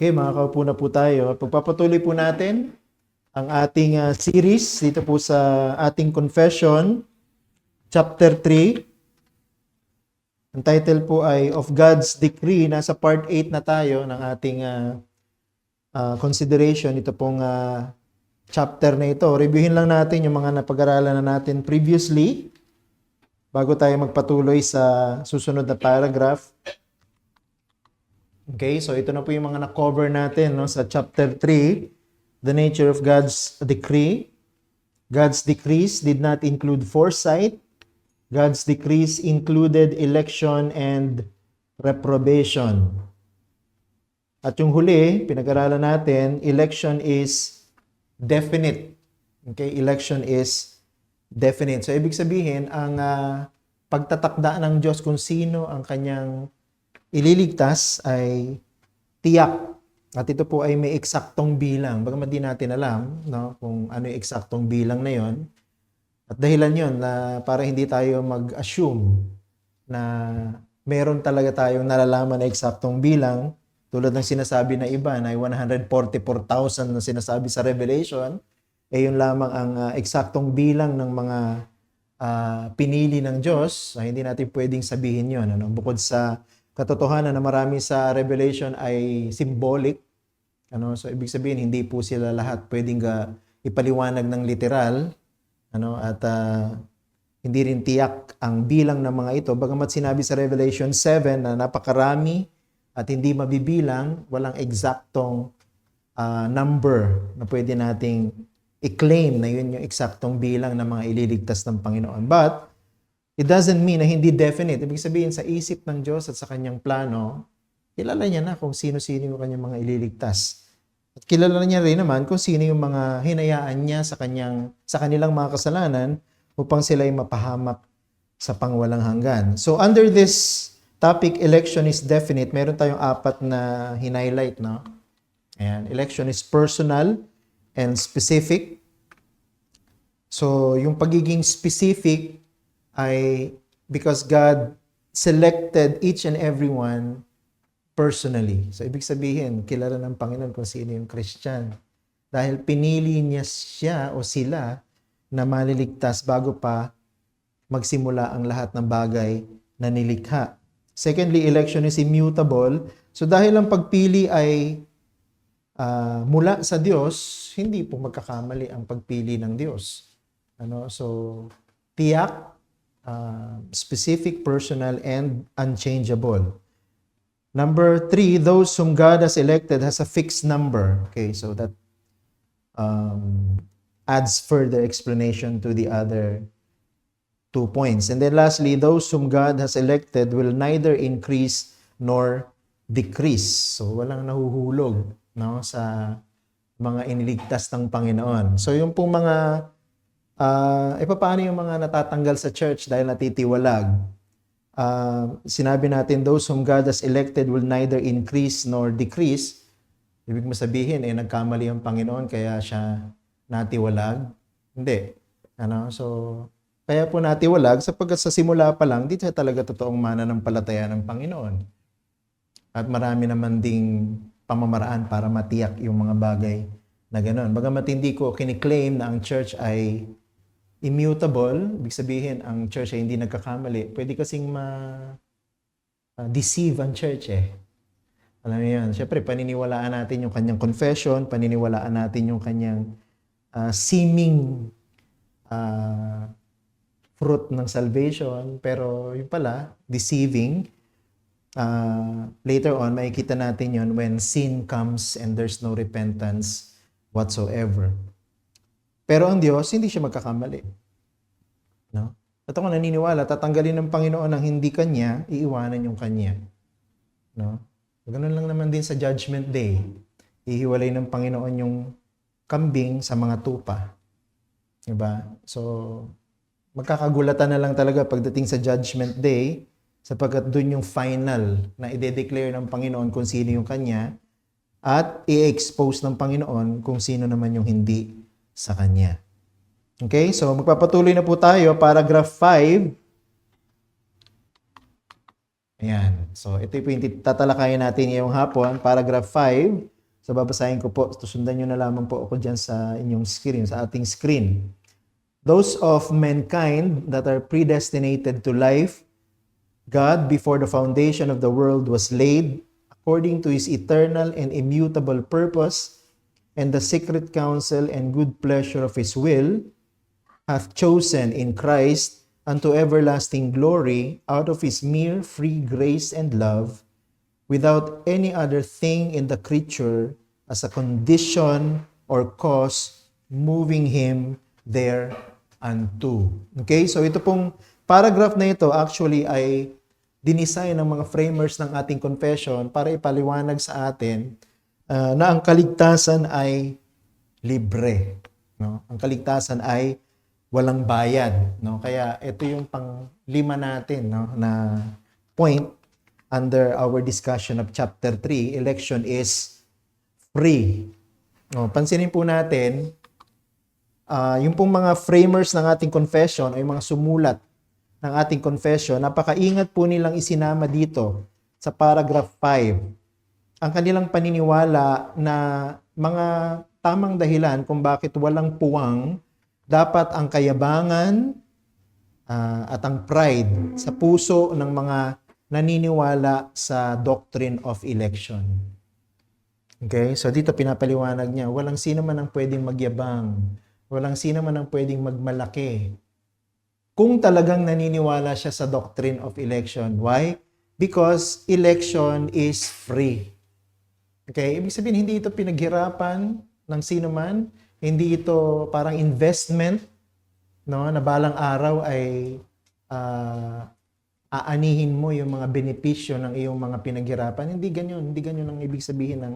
Okay, makakaupo na po tayo. Pagpapatuloy po natin ang ating series dito po sa ating confession, chapter 3. Ang title po ay Of God's Decree. Nasa part 8 na tayo ng ating consideration. Ito pong chapter na ito. Reviewin lang natin yung mga napag-aralan na natin previously bago tayo magpatuloy sa susunod na paragraph. Okay, so ito na po yung mga na-cover natin sa chapter 3, the nature of God's decree. God's decrees did not include foresight. God's decrees included election and reprobation. At yung huli, pinag-aralan natin, election is definite. Okay, election is definite. So ibig sabihin, ang pagtatakda ng Diyos kung sino ang kanyang ililigtas ay tiyak. At ito po ay may eksaktong bilang. Bagamat di natin alam kung ano yung eksaktong bilang na yon. At dahilan yon na para hindi tayo mag-assume na meron talaga tayong nalalaman na eksaktong bilang, tulad ng sinasabi na iba na 144,000 na sinasabi sa Revelation, yun lamang ang eksaktong bilang ng mga pinili ng Diyos. Hindi natin pwedeng sabihin yon. Bukod sa katotohanan na marami sa Revelation ay symbolic. So ibig sabihin, hindi po sila lahat pwedeng ipaliwanag ng literal. At hindi rin tiyak ang bilang ng mga ito. Bagamat sinabi sa Revelation 7 na napakarami at hindi mabibilang, walang eksaktong number na pwede nating i-claim na yun yung eksaktong bilang ng mga ililigtas ng Panginoon. But it doesn't mean na hindi definite. Ibig sabihin, sa isip ng Diyos at sa kanyang plano, kilala niya na kung sino-sino yung kanyang mga ililigtas. At kilala niya rin naman kung sino yung mga hinayaan niya sa kanilang mga kasalanan upang sila ay mapahamak sa pangwalang hanggan. So under this topic, election is definite, meron tayong 4 na hinighlight. Ayan, election is personal and specific. So yung pagiging specific ay because God selected each and everyone personally. So, ibig sabihin, kilala ng Panginoon kung sino yung Christian. Dahil pinili niya siya o sila na maliligtas bago pa magsimula ang lahat ng bagay na nilikha. Secondly, election is immutable. So, dahil ang pagpili ay mula sa Diyos, hindi po magkakamali ang pagpili ng Diyos. So, tiyak, specific, personal, and unchangeable. Number 3, those whom God has elected has a fixed number. Okay, so that adds further explanation to the other 2 points. And then lastly, those whom God has elected will neither increase nor decrease. So walang nahuhulog sa mga iniligtas ng Panginoon. So yung pong mga paano yung mga natatanggal sa church dahil natitiwalag? Sinabi natin, those whom God has elected will neither increase nor decrease. Ibig mo sabihin, nagkamali ang Panginoon kaya siya natiwalag? Hindi. So, kaya po natiwalag sapagkat sa simula pa lang, di siya talaga totoong mananampalataya ng Panginoon. At marami naman ding pamamaraan para matiyak yung mga bagay na gano'n. Bagamat hindi ko kiniklaim na ang church ay immutable, ibig sabihin, ang church ay hindi nagkakamali. Pwede kasing deceive ang church Alam mo yan. Siyempre, paniniwalaan natin yung kanyang confession, paniniwalaan natin yung kanyang seeming fruit ng salvation, pero yung pala, deceiving. Later on, makikita natin yon when sin comes and there's no repentance whatsoever. Pero ang Diyos, hindi siya magkakamali. At ako naniniwala, tatanggalin ng Panginoon ang hindi Kanya, iiwanan yung Kanya. Ganun lang naman din sa Judgment Day. Ihiwalay ng Panginoon yung kambing sa mga tupa. Diba? So, magkakagulatan na lang talaga pagdating sa Judgment Day, sapagkat dun yung final na ide-declare ng Panginoon kung sino yung Kanya at i-expose ng Panginoon kung sino naman yung hindi sa Kanya. Okay, so magpapatuloy na po tayo, paragraph 5. Ayan. So, ito po yung tatalakayin natin ngayong hapon, paragraph 5. So babasahin ko po. Sundan nyo na lamang po ako dyan sa inyong screen, sa ating screen. Those of mankind that are predestinated to life, God, before the foundation of the world was laid, according to His eternal and immutable purpose, and the secret counsel and good pleasure of His will, hath chosen in Christ unto everlasting glory out of His mere free grace and love, without any other thing in the creature as a condition or cause moving Him thereunto. Okay, so ito pong paragraph na ito actually ay dinisign ng mga framers ng ating confession para ipaliwanag sa atin na ang kaligtasan ay libre. No? Ang kaligtasan ay walang bayad. No? Kaya ito yung pang-lima natin, no? Na point under our discussion of chapter 3, election is free. No? Pansinin po natin, yung pong mga framers ng ating confession ay mga sumulat ng ating confession, napakaingat po nilang isinama dito sa paragraph 5 ang kanilang paniniwala na mga tamang dahilan kung bakit walang puwang dapat ang kayabangan at ang pride sa puso ng mga naniniwala sa doctrine of election. Okay? So dito pinapaliwanag niya, walang sino man ang pwedeng magyabang, walang sino man ang pwedeng magmalaki kung talagang naniniwala siya sa doctrine of election. Why? Because election is free. Okay? Ibig sabihin, hindi ito pinaghirapan ng sino man. Hindi ito parang investment, no, na balang araw ay aanihin mo yung mga benepisyo ng iyong mga pinaghirapan. Hindi ganyan. Hindi ganyan ang ibig sabihin ng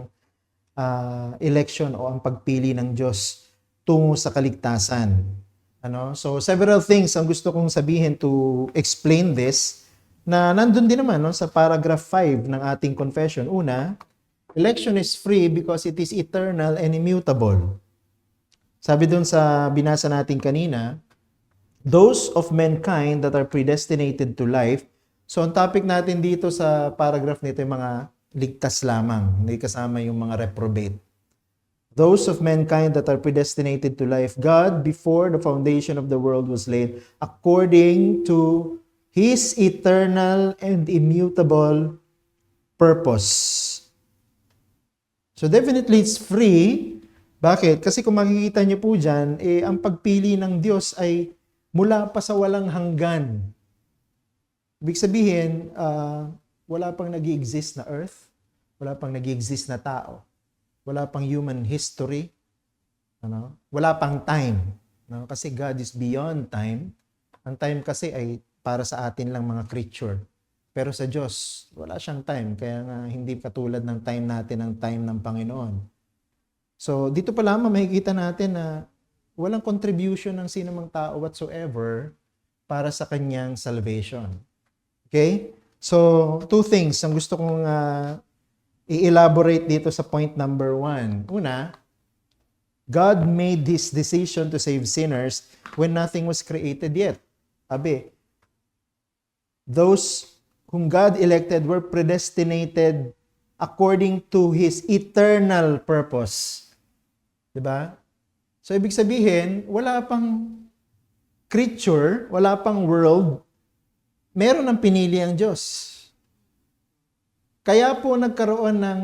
election o ang pagpili ng Diyos tungo sa kaligtasan. So several things ang gusto kong sabihin to explain this na nandun din naman sa paragraph 5 ng ating confession. Una, election is free because it is eternal and immutable. Sabi dun sa binasa natin kanina, those of mankind that are predestinated to life. So ang topic natin dito sa paragraph nito yung mga ligtas lamang, hindi kasama yung mga reprobate. Those of mankind that are predestinated to life, God, before the foundation of the world was laid, according to His eternal and immutable purpose. So definitely it's free. Bakit? Kasi kung makikita niyo po dyan, ang pagpili ng Diyos ay mula pa sa walang hanggan. Ibig sabihin, wala pang nag-i-exist na earth, wala pang nag-i-exist na tao. Wala pang human history, wala pang time, kasi God is beyond time. Ang time kasi ay para sa atin lang mga creature. Pero sa Diyos, wala siyang time, kaya nga hindi katulad ng time natin ang time ng Panginoon. So dito pa lamang makikita natin na walang contribution ng sinumang tao whatsoever para sa kanyang salvation. Okay? So two things ang gusto kong i-elaborate dito sa point number 1. Una, God made His decision to save sinners when nothing was created yet. Sabi, those whom God elected were predestinated according to His eternal purpose. Diba? So, ibig sabihin, wala pang creature, wala pang world, meron ng pinili ang Diyos. Kaya po nagkaroon ng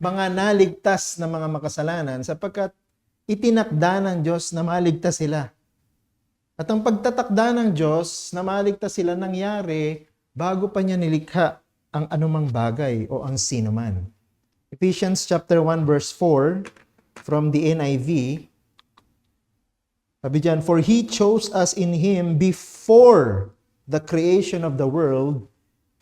mga naligtas na mga makasalanan sapagkat itinakda ng Diyos na maligtas sila. At ang pagtatakda ng Diyos na maligtas sila nangyari bago pa niya nilikha ang anumang bagay o ang sino man. Ephesians chapter 1 verse 4 from the NIV. Sabi diyan, for He chose us in Him before the creation of the world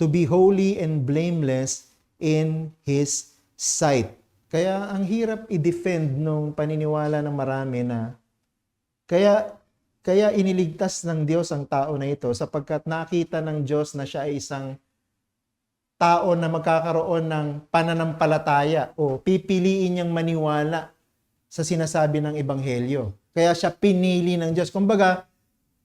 to be holy and blameless in His sight. Kaya ang hirap i-defend nung paniniwala ng marami na kaya iniligtas ng Diyos ang tao na ito sapagkat nakita ng Diyos na siya ay isang tao na magkakaroon ng pananampalataya o pipiliin niyang maniwala sa sinasabi ng Ebanghelyo. Kaya siya pinili ng Diyos. Kumbaga,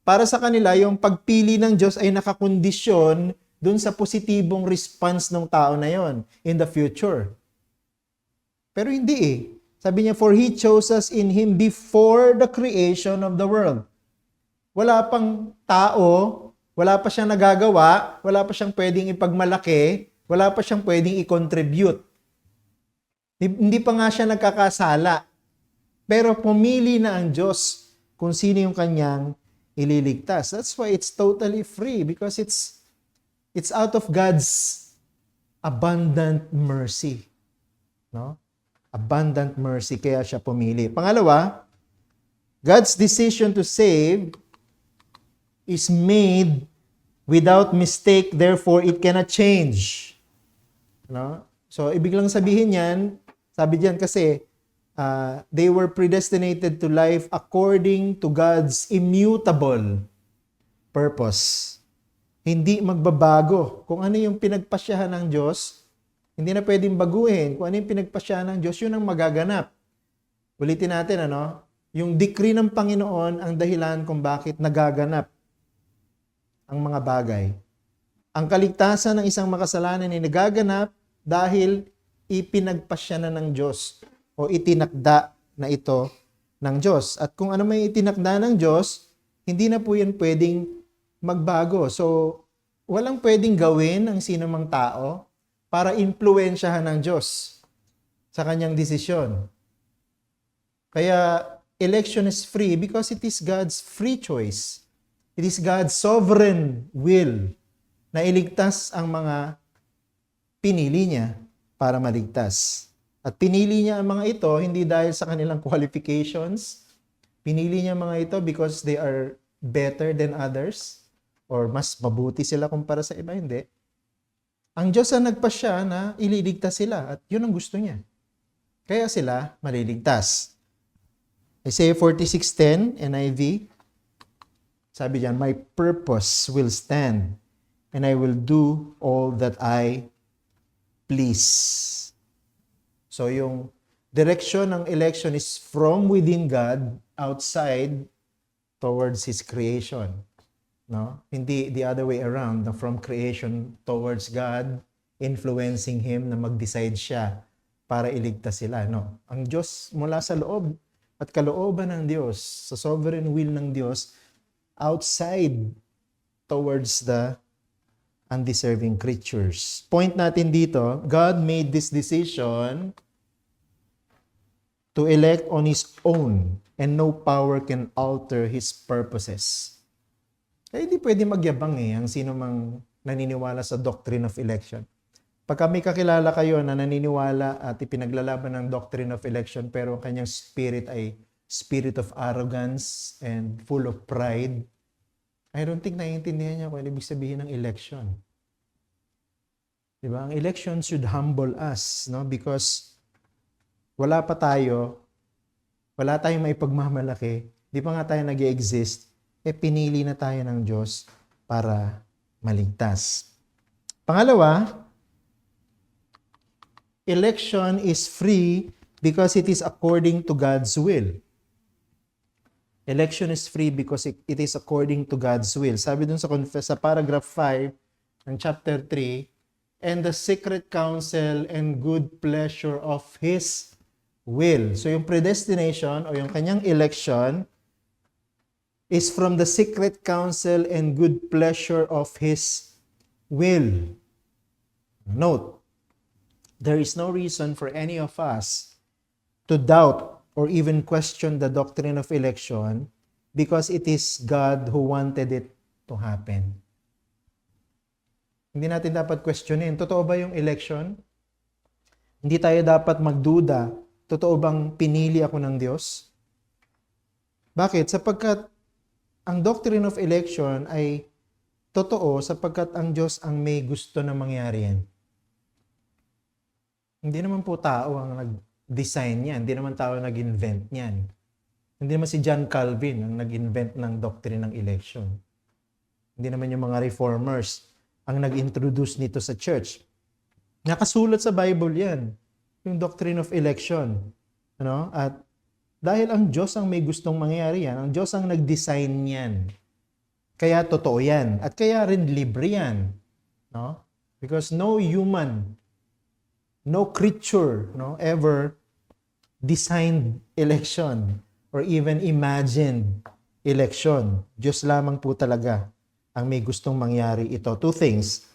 para sa kanila, yung pagpili ng Diyos ay nakakondisyon dun sa positibong response ng tao na yon in the future. Pero hindi eh. Sabi niya, for He chose us in Him before the creation of the world. Wala pang tao, wala pa siyang nagagawa, wala pa siyang pwedeng ipagmalaki, wala pa siyang pwedeng i-contribute. Hindi pa nga siya nagkakasala. Pero pumili na ang Diyos kung sino yung kanyang ililigtas. That's why it's totally free because it's out of God's abundant mercy. No? Abundant mercy, kaya siya pumili. Pangalawa, God's decision to save is made without mistake, therefore it cannot change. No? So, ibig lang sabihin yan, sabi diyan kasi, they were predestinated to life according to God's immutable purpose. Hindi magbabago. Kung ano yung pinagpasyahan ng Diyos, hindi na pwedeng baguhin. Kung ano yung pinagpasyahan ng Diyos, yun ang magaganap. Ulitin natin, yung decree ng Panginoon ang dahilan kung bakit nagaganap ang mga bagay. Ang kaligtasan ng isang makasalanan ay nagaganap dahil ipinagpasya na ng Diyos o itinakda na ito ng Diyos. At kung ano may itinakda ng Diyos, hindi na po yan pwedeng magbago. So, walang pwedeng gawin ng sinumang tao para impluwensyahan ng Diyos sa kanyang desisyon. Kaya, election is free because it is God's free choice. It is God's sovereign will na iligtas ang mga pinili niya para maligtas. At pinili niya ang mga ito hindi dahil sa kanilang qualifications. Pinili niya ang mga ito because they are better than others or mas mabuti sila kumpara sa iba. Hindi. Ang Diyos ang nagpasya na ililigtas sila at yun ang gusto niya. Kaya sila maliligtas. Isaiah 46:10, NIV, sabi diyan, my purpose will stand and I will do all that I please. So yung direction ng election is from within God, outside towards His creation. No? Hindi the other way around, from creation towards God, influencing Him na mag-decide siya para iligtas sila. No? Ang Diyos mula sa loob at kalooban ng Diyos, sa sovereign will ng Diyos, outside towards the undeserving creatures. Point natin dito, God made this decision to elect on His own and no power can alter His purposes. Kaya hindi pwede magyabang ang sino mang naniniwala sa doctrine of election. Pagka may kakilala kayo na naniniwala at ipinaglalaban ng doctrine of election pero ang kanyang spirit ay spirit of arrogance and full of pride, I don't think naiintindihan niya kung ano ibig sabihin ng election. Diba? Ang election should humble us, no? Because wala pa tayo, wala tayong maipagmamalaki, di pa nga tayo nag-exist, pinili na tayo ng Diyos para maligtas. Pangalawa, election is free because it is according to God's will. Election is free because it is according to God's will. Sabi dun sa paragraph 5 ng chapter 3, and the secret counsel and good pleasure of His will. So yung predestination o yung kanyang election is from the secret counsel and good pleasure of His will. Note, there is no reason for any of us to doubt or even question the doctrine of election because it is God who wanted it to happen. Hindi natin dapat questionin, totoo ba yung election? Hindi tayo dapat magduda, totoo bang pinili ako ng Diyos? Bakit? Sapagkat ang doctrine of election ay totoo sapagkat ang Diyos ang may gusto na mangyari yan. Hindi naman po tao ang nag-design yan. Hindi naman tao ang nag-invent yan. Hindi naman si John Calvin ang nag-invent ng doctrine ng election. Hindi naman yung mga reformers ang nag-introduce nito sa church. Nakasulat sa Bible yan, yung doctrine of election. Ano? At dahil ang Diyos ang may gustong mangyari yan, ang Diyos ang nag-design yan. Kaya totoo yan. At kaya rin libre yan. No? Because no human, no creature, no, ever designed election or even imagined election. Diyos lamang po talaga ang may gustong mangyari ito. Two things.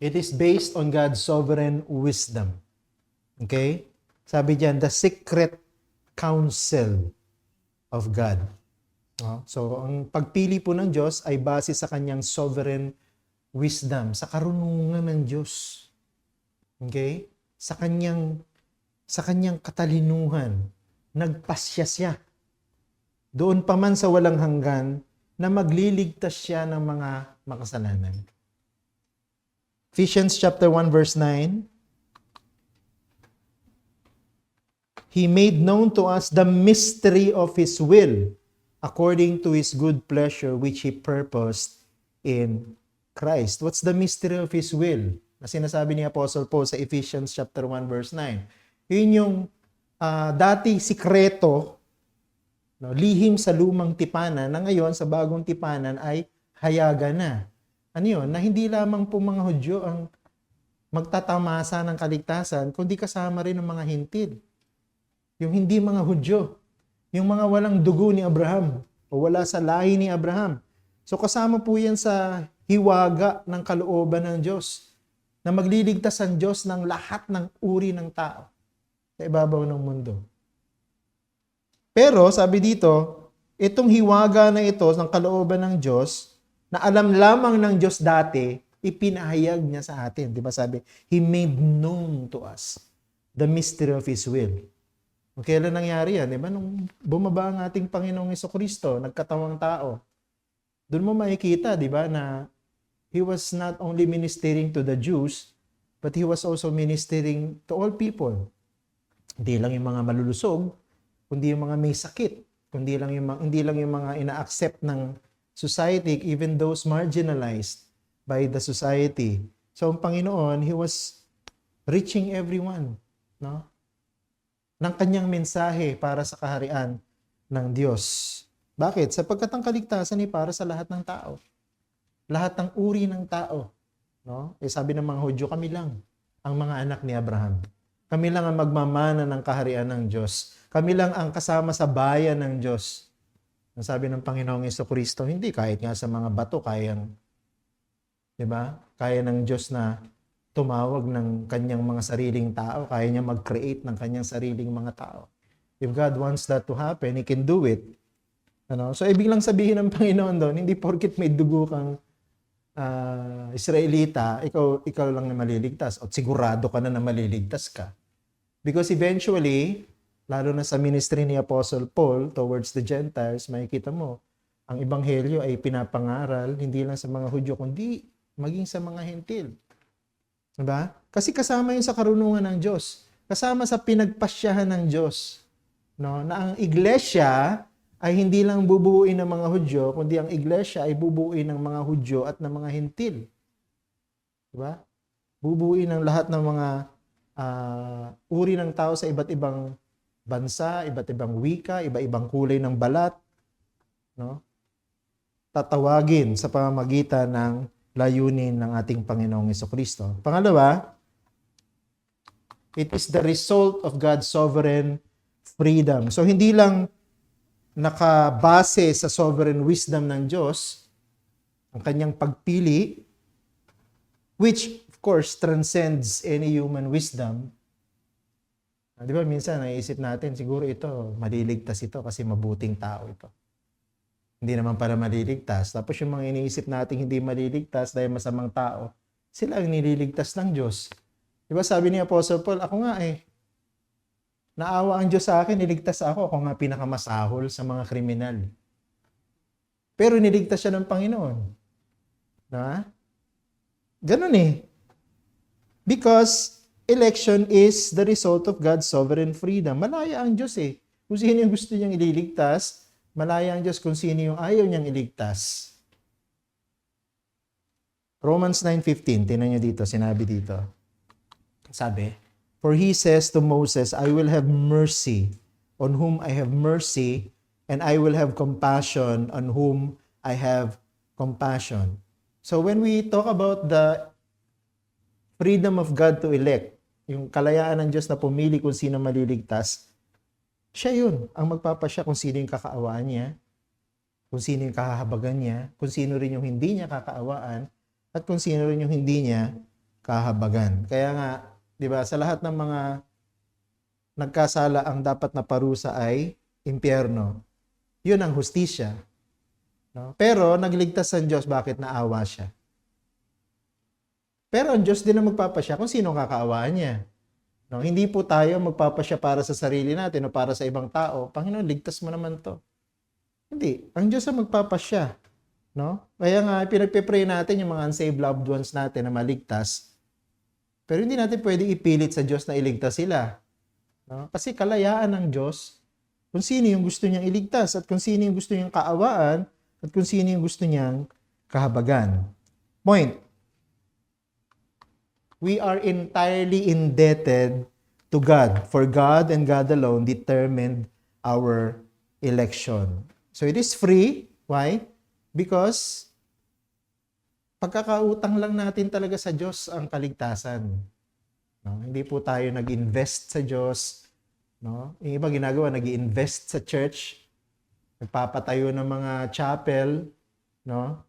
It is based on God's sovereign wisdom. Okay? Sabi diyan, the secret counsel of God. So, ang pagpili po ng Diyos ay base sa kanyang sovereign wisdom, sa karunungan ng Diyos. Okay? Sa kanyang katalinuhan, nagpasya siya. Doon pa man sa walang hanggan na magliligtas siya ng mga makasalanan. Ephesians chapter 1 verse 9. He made known to us the mystery of His will according to His good pleasure which He purposed in Christ. What's the mystery of His will? Na sinasabi ni Apostle Paul sa Ephesians chapter 1 verse 9. Yun yung dati sikreto, lihim sa lumang tipanan, na ngayon sa bagong tipanan ay hayaga na. Ano yun? Na hindi lamang po mga Hudyo ang magtatamasa ng kaligtasan, kundi kasama rin ng mga hintil. Yung hindi mga Hudyo, yung mga walang dugo ni Abraham o wala sa lahi ni Abraham. So kasama po yan sa hiwaga ng kalooban ng Diyos na magliligtas ang Diyos ng lahat ng uri ng tao sa ibabaw ng mundo. Pero sabi dito, itong hiwaga na ito ng kalooban ng Diyos na alam lamang ng Diyos dati, ipinahayag niya sa atin. Di ba sabi, He made known to us the mystery of His will. Kailan nangyari yan? Diba? Nung bumaba ang ating Panginoong Jesucristo, nagkatawang tao, doon mo makikita, di ba, na He was not only ministering to the Jews, but He was also ministering to all people. Hindi lang yung mga malulusog, kundi yung mga may sakit, hindi lang yung mga ina-accept ng society, even those marginalized by the society. So, ang Panginoon, He was reaching everyone, no? Ng kanyang mensahe para sa kaharian ng Diyos. Bakit? Sapagkat ang kaligtasan ay para sa lahat ng tao. Lahat ng uri ng tao. No? Sabi ng mga Hudyo, kami lang ang mga anak ni Abraham. Kami lang ang magmamana ng kaharian ng Diyos. Kami lang ang kasama sa bayan ng Diyos. Ang sabi ng Panginoong Jesucristo, hindi kahit nga sa mga bato kayang, di ba? Kaya ng Diyos na tumawag ng kanyang mga sariling tao, kaya niya mag-create ng kanyang sariling mga tao. If God wants that to happen, He can do it. Ano? So, ibig lang sabihin ng Panginoon doon, hindi porket may dugo kang Israelita, ikaw lang na maliligtas o sigurado ka na maliligtas ka. Because eventually, lalo na sa ministry ni Apostle Paul towards the Gentiles, makikita mo, ang Ebanghelyo ay pinapangaral hindi lang sa mga Hudyo, kundi maging sa mga Hentil. Diba? Kasi kasama yun sa karunungan ng Diyos. Kasama sa pinagpasyahan ng Diyos. No? Na ang iglesia ay hindi lang bubuuin ng mga Hudyo, kundi ang iglesia ay bubuuin ng mga Hudyo at ng mga Hentil. Diba? Bubuuin ng lahat ng mga uri ng tao sa iba't ibang bansa, iba't ibang wika, iba-ibang kulay ng balat. No? Tatawagin sa pamamagitan ng layunin ng ating Panginoong Jesucristo. Pangalawa, it is the result of God's sovereign freedom. So, hindi lang nakabase sa sovereign wisdom ng Diyos ang kanyang pagpili, which, of course, transcends any human wisdom. Di ba, minsan, naisip natin, siguro ito, maliligtas ito kasi mabuting tao ito. Hindi naman pala maliligtas. Tapos yung mga iniisip natin hindi maliligtas dahil masamang tao, sila ang nililigtas ng Diyos. Diba sabi ni Apostle Paul, ako nga naawa ang Diyos sa akin, niligtas ako. Ako nga pinakamasahol sa mga kriminal. Pero niligtas siya ng Panginoon. Diba? Ganun Because election is the result of God's sovereign freedom. Malaya ang Diyos Kung sino yung gusto niyang ililigtas, malaya ang Diyos kung sino yung ayaw niyang iligtas. Romans 9:15, tingnan niyo dito, sinabi dito. Sabi, for He says to Moses, I will have mercy on whom I have mercy, and I will have compassion on whom I have compassion. So when we talk about the freedom of God to elect, yung kalayaan ng Diyos na pumili kung sino maliligtas, siya yun ang magpapasya kung sino yung kakaawaan niya, kung sino yung kahahabagan niya, kung sino rin yung hindi niya kakaawaan, at kung sino rin yung hindi niya kahabagan. Kaya nga, di ba, sa lahat ng mga nagkasala, ang dapat na parusa ay impyerno. Yun ang hustisya. No? Pero nagligtas ang Diyos, bakit naawa siya? Pero ang Diyos din ang magpapasya kung sino kakaawaan niya. No? Hindi po tayo magpapasya para sa sarili natin o para sa ibang tao. Panginoon, ligtas mo naman to. Hindi. Ang Diyos ang magpapasya. No? Kaya nga, pinagpipray natin yung mga unsaved loved ones natin na maligtas. Pero hindi natin pwedeng ipilit sa Diyos na iligtas sila. No? Kasi kalayaan ng Diyos kung sino yung gusto niyang iligtas at kung sino yung gusto niyang kaawaan at kung sino yung gusto niyang kahabagan. Point. We are entirely indebted to God, for God and God alone determined our election. So it is free. Why? Because pagkakautang lang natin talaga sa Diyos ang kaligtasan. No? Hindi po tayo nag-invest sa Diyos. No? Yung iba ginagawa, nag-invest sa church, nagpapatayo ng mga chapel, no?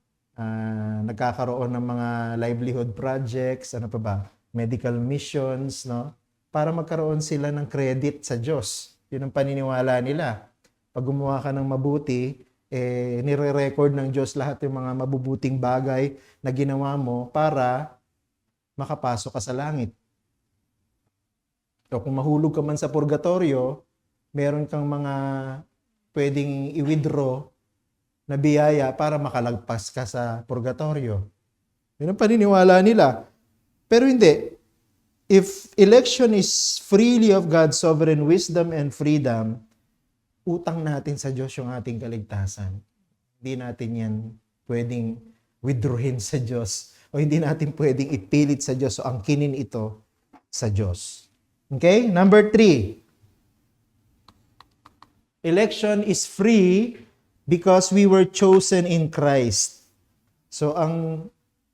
Nagkakaroon ng mga livelihood projects, ano pa ba? Medical missions, no? Para magkaroon sila ng credit sa Diyos. Yun ang paniniwala nila. Pag gumawa ka ng mabuti, nire-record ng Diyos lahat yung mga mabubuting bagay na ginawa mo para makapasok ka sa langit. So, kung mahulog ka man sa purgatorio, meron kang mga pwedeng i-withdraw na biyaya para makalagpas ka sa purgatorio. Yun ang paniniwala nila. Pero hindi. If election is freely of God's sovereign wisdom and freedom, utang natin sa Diyos yung ating kaligtasan. Hindi natin yan pwedeng withdrawin sa Diyos o hindi natin pwedeng ipilit sa Diyos o angkinin ito sa Diyos. Okay? Number 3. Election is free because we were chosen in Christ. So, ang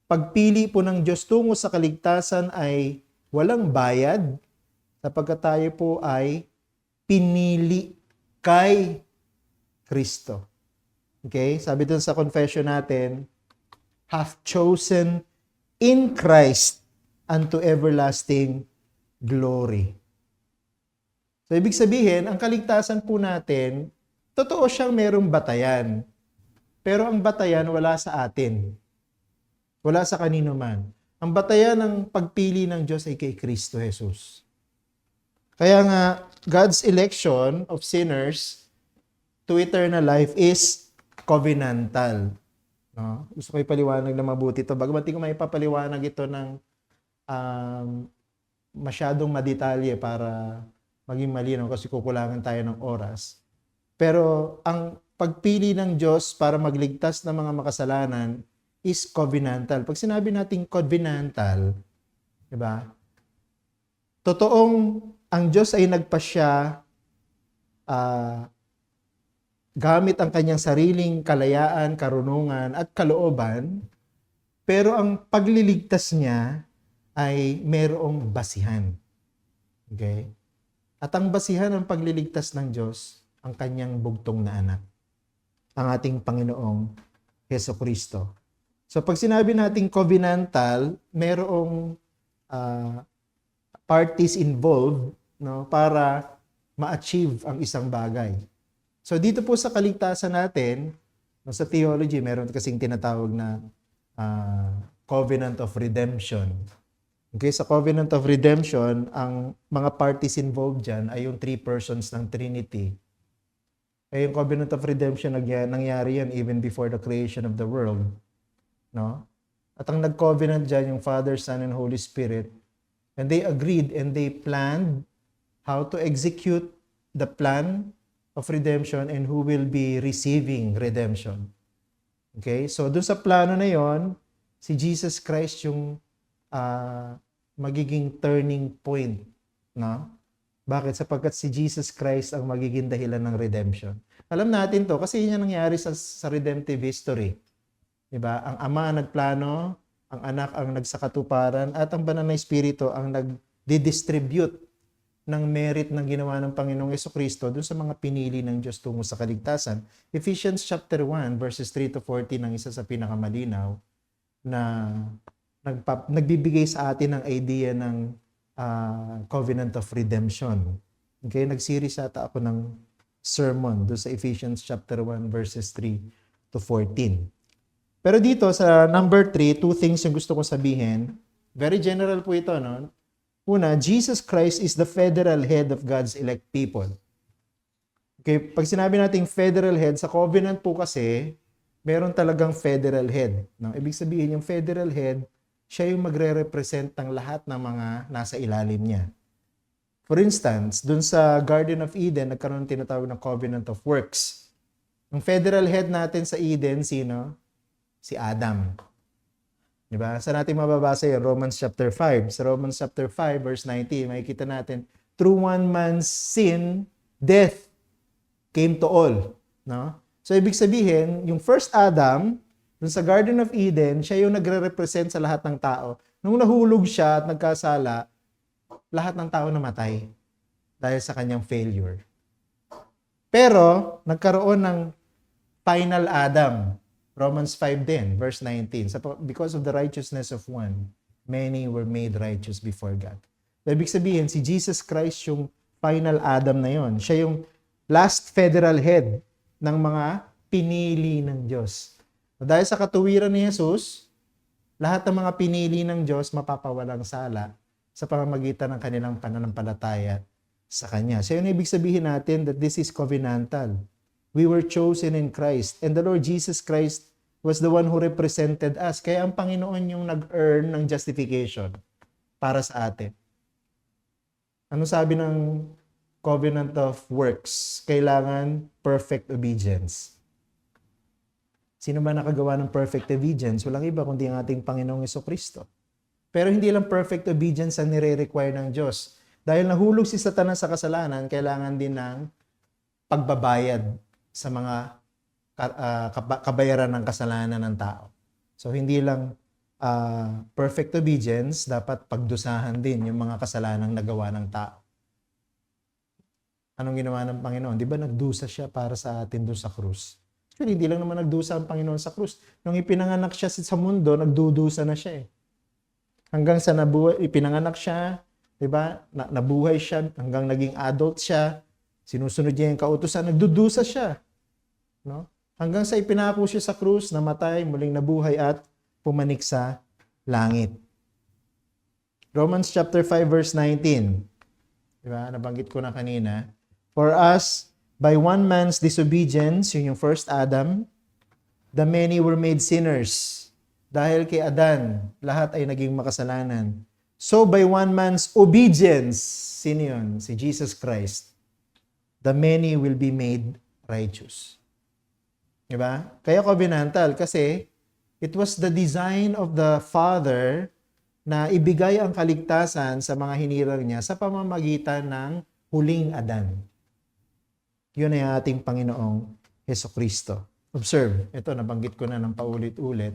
pagpili po ng Diyos tungo sa kaligtasan ay walang bayad sapagkat tayo po ay pinili kay Kristo. Okay? Sabi dun sa confession natin, hath chosen in Christ unto everlasting glory. So, ibig sabihin, ang kaligtasan po natin, totoo siyang merong batayan. Pero ang batayan wala sa atin. Wala sa kanino man. Ang batayan ng pagpili ng Diyos ay kay Kristo Jesus. Kaya nga, God's election of sinners to eternal life is covenantal. No? Gusto ko ipaliwanag na mabuti ito. Bagamat di ko maipapaliwanag ito ng masyadong madetalye para maging malinaw kasi kukulangan tayo ng oras. Pero ang pagpili ng Diyos para magligtas ng mga makasalanan is covenantal. Pag sinabi nating covenantal, di ba? Totoong ang Diyos ay nagpasya gamit ang kanyang sariling kalayaan, karunungan at kalooban, pero ang pagliligtas niya ay mayroong basihan. Okay? At ang basihan ng pagliligtas ng Diyos, ang kanyang bugtong na anak, ang ating Panginoong Hesukristo. So pag sinabi nating covenantal, mayroong parties involved, no, para ma-achieve ang isang bagay. So dito po sa kaligtasan natin, no, sa theology, meron kasing tinatawag na covenant of redemption. Okay, sa covenant of redemption, ang mga parties involved dyan ay yung three persons ng Trinity. Eh, yung covenant of redemption, nangyari yan even before the creation of the world. No? At ang nag-covenant dyan, yung Father, Son, and Holy Spirit, and they agreed and they planned how to execute the plan of redemption and who will be receiving redemption. Okay? So, dun sa plano na yon, si Jesus Christ yung magiging turning point. No? Bakit? Sapagkat si Jesus Christ ang magiging dahilan ng redemption. Alam natin to kasi yun yung nangyari sa redemptive history. Diba? Ang Ama ang nagplano, ang Anak ang nagsakatuparan, at ang Banal na Espiritu ang didistribute ng merit na ginawa ng Panginoong Jesucristo dun sa mga pinili ng Diyos tungo sa kaligtasan. Ephesians chapter 1 verses 3 to 14 ang isa sa pinakamalinaw na nagbibigay sa atin ng idea ng covenant of redemption. Okay, nag-series ata ako ng sermon doon sa Ephesians chapter 1 verses 3 to 14. Pero dito sa number 3, two things yung gusto ko sabihin. Very general po ito, no? Una, Jesus Christ is the federal head of God's elect people. Okay, pag sinabi nating federal head, sa covenant po kasi, meron talagang federal head. No? Ibig sabihin, yung federal head, siya yung magre-represent ng lahat ng mga nasa ilalim niya. For instance, dun sa Garden of Eden, nagkaroon ng tinatawag ng covenant of works. Ang federal head natin sa Eden, sino? Si Adam. Diba? Saan natin mababasa yun? Romans chapter 5. Sa Romans chapter 5, verse 19, makikita natin, through one man's sin, death came to all. No? So, ibig sabihin, yung first Adam, dun sa Garden of Eden, siya yung nagre-represent sa lahat ng tao. Nung nahulog siya at nagkasala, lahat ng tao namatay dahil sa kanyang failure. Pero, nagkaroon ng final Adam. Romans 5 din, verse 19. Because of the righteousness of one, many were made righteous before God. So, ibig sabihin, si Jesus Christ yung final Adam na yon. Siya yung last federal head ng mga pinili ng Diyos. So, dahil sa katuwiran ni Jesus, lahat ng mga pinili ng Diyos mapapawalang sala sa pamamagitan ng kanilang pananampalataya sa Kanya. So, yun ibig sabihin natin that this is covenantal. We were chosen in Christ. And the Lord Jesus Christ was the one who represented us. Kaya ang Panginoon yung nag-earn ng justification para sa atin. Ano sabi ng covenant of works? Kailangan perfect obedience. Sino ba nakagawa ng perfect obedience? Walang iba kundi ang ating Panginoong Jesucristo. Pero hindi lang perfect obedience ang nire-require ng Diyos. Dahil nahulog si Satanas sa kasalanan, kailangan din ng pagbabayad sa mga kabayaran ng kasalanan ng tao. So, hindi lang perfect obedience, dapat pagdusahan din yung mga kasalanang nagawa ng tao. Anong ginawa ng Panginoon? Di ba nagdusa siya para sa atin doon sa krus? Actually, hindi lang naman nagdusa ang Panginoon sa krus. Nung ipinanganak siya sa mundo, nagdudusa na siya eh. Hanggang sa ipinanganak siya, di ba? Nabuhay siya, hanggang naging adult siya, sinusunod niya yung kautusan, nagdudusa siya. No? Hanggang sa ipinako siya sa krus, namatay, muling nabuhay at pumanik sa langit. Romans chapter 5 verse 19. Diba? Nabanggit ko na kanina. For us, by one man's disobedience, yun yung first Adam, the many were made sinners. Dahil kay Adan, lahat ay naging makasalanan. So by one man's obedience, sino yun? Si Jesus Christ, the many will be made righteous. Diba? Kaya covenantal kasi it was the design of the Father na ibigay ang kaligtasan sa mga hinirang niya sa pamamagitan ng huling Adan. Yun ay ating Panginoong Jesucristo. Observe, ito nabanggit ko na ng paulit-ulit.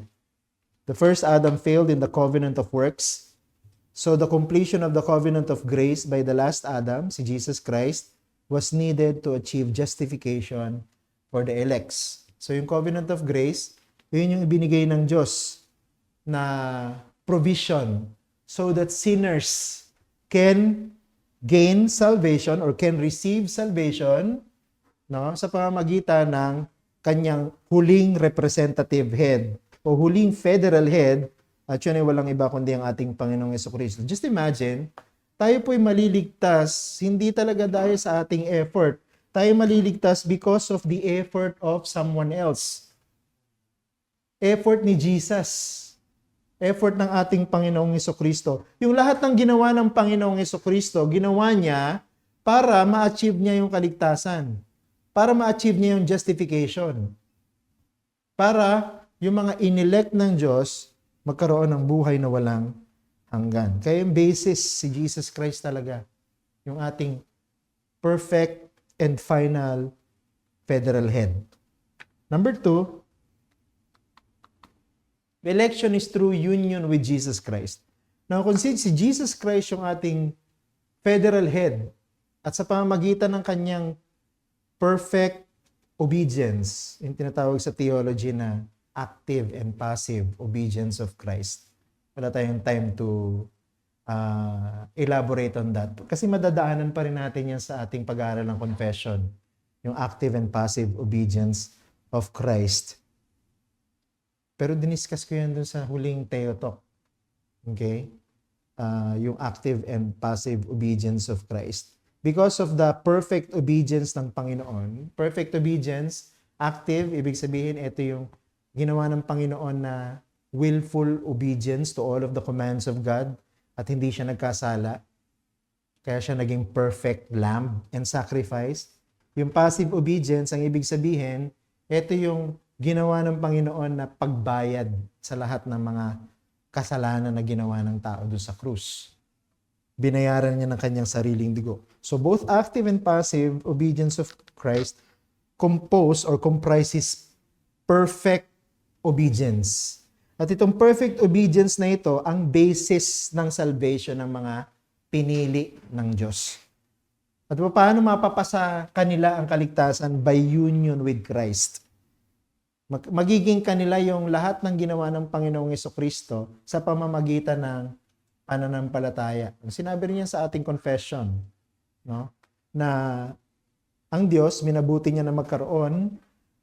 The first Adam failed in the covenant of works. So the completion of the covenant of grace by the last Adam, si Jesus Christ, was needed to achieve justification for the elects. So yung covenant of grace, yun yung ibinigay ng Diyos na provision so that sinners can gain salvation or can receive salvation, no, sa pamamagitan ng kanyang huling representative head o huling federal head, at yun ay walang iba kundi ang ating Panginoong Jesucristo. Just imagine, tayo po'y maliligtas hindi talaga dahil sa ating effort. Tayo maliligtas because of the effort of someone else. Effort ni Jesus. Effort ng ating Panginoong Jesucristo. Yung lahat ng ginawa ng Panginoong Jesucristo, ginawa niya para ma-achieve niya yung kaligtasan. Para ma-achieve niya yung justification. Para yung mga inelect ng Diyos magkaroon ng buhay na walang hanggan. Kaya yung basis si Jesus Christ talaga. Yung ating perfect and final federal head. Number 2, election is through union with Jesus Christ. Now, kung si Jesus Christ yung ating federal head at sa pamamagitan ng kanyang perfect obedience, yung tinatawag sa theology na active and passive obedience of Christ. Wala tayong time to elaborate on that. Kasi madadaanan pa rin natin yan sa ating pag-aaral ng confession. Yung active and passive obedience of Christ. Pero diniscuss ko yan dun sa huling Theo Talk. Okay? Yung active and passive obedience of Christ. Because of the perfect obedience ng Panginoon, perfect obedience, active, ibig sabihin, ito yung ginawa ng Panginoon na willful obedience to all of the commands of God at hindi siya nagkasala. Kaya siya naging perfect lamb and sacrifice. Yung passive obedience, ang ibig sabihin, ito yung ginawa ng Panginoon na pagbayad sa lahat ng mga kasalanan na ginawa ng tao doon sa krus. Binayaran niya ng kanyang sariling dugo. So both active and passive obedience of Christ comprises perfect obedience. At itong perfect obedience na ito ang basis ng salvation ng mga pinili ng Diyos. At paano mapapasa kanila ang kaligtasan? By union with Christ. Magiging kanila yung lahat ng ginawa ng Panginoong Jesucristo sa pamamagitan ng pananampalataya. Sinabi rin yan sa ating confession, no? Na ang Diyos, minabuti niya na magkaroon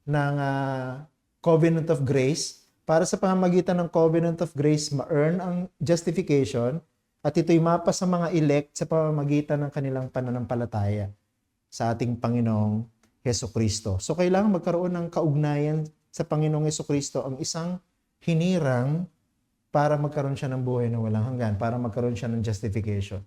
ng covenant of grace para sa pamamagitan ng covenant of grace ma-earn ang justification at ito'y mapa sa mga elect sa pamamagitan ng kanilang pananampalataya sa ating Panginoong Jesucristo. So kailangan magkaroon ng kaugnayan sa Panginoong Jesucristo ang isang hinirang para magkaroon siya ng buhay na walang hanggan, para magkaroon siya ng justification.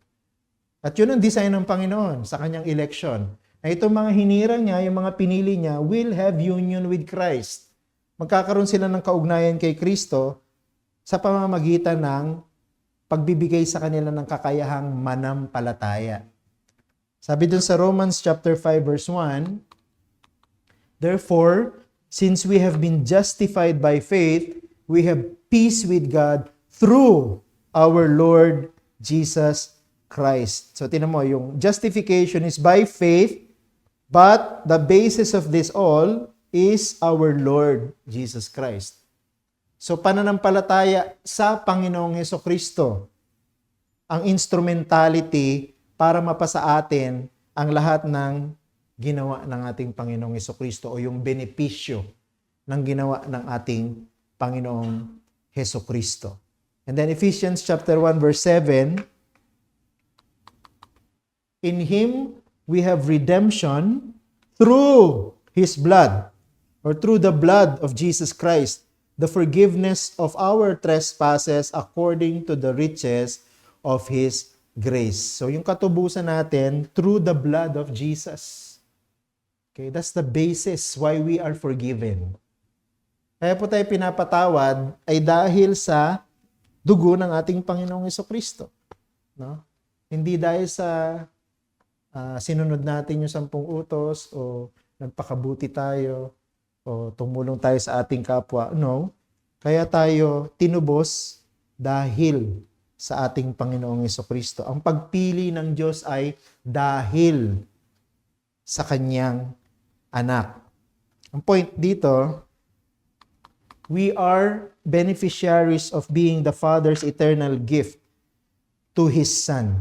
At yun ang design ng Panginoon sa kanyang election. Na itong mga hinirang niya, yung mga pinili niya, will have union with Christ. Magkakaroon sila ng kaugnayan kay Kristo sa pamamagitan ng pagbibigay sa kanila ng kakayahang manampalataya. Sabi dun sa Romans chapter 5 verse 1, "Therefore, since we have been justified by faith, we have peace with God through our Lord Jesus Christ." So tinan mo, yung justification is by faith, but the basis of this all is our Lord Jesus Christ. So pananampalataya sa Panginoong Jesucristo ang instrumentality para mapasa atin ang lahat ng ginawa ng ating Panginoong Jesucristo o yung benepisyo ng ginawa ng ating Panginoong Jesucristo. And then Ephesians chapter 1 verse 7, "In Him we have redemption through His blood," or through the blood of Jesus Christ, "the forgiveness of our trespasses according to the riches of His grace." So yung katubusan natin, through the blood of Jesus. Okay, that's the basis why we are forgiven. Kaya po tayo pinapatawad ay dahil sa dugo ng ating Panginoong Jesucristo. No? Hindi dahil sa sinunod natin yung 10 utos o nagpakabuti tayo o tumulong tayo sa ating kapwa. No. Kaya tayo tinubos dahil sa ating Panginoong Jesucristo. Ang pagpili ng Diyos ay dahil sa kanyang anak. Ang point dito, we are beneficiaries of being the Father's eternal gift to His Son.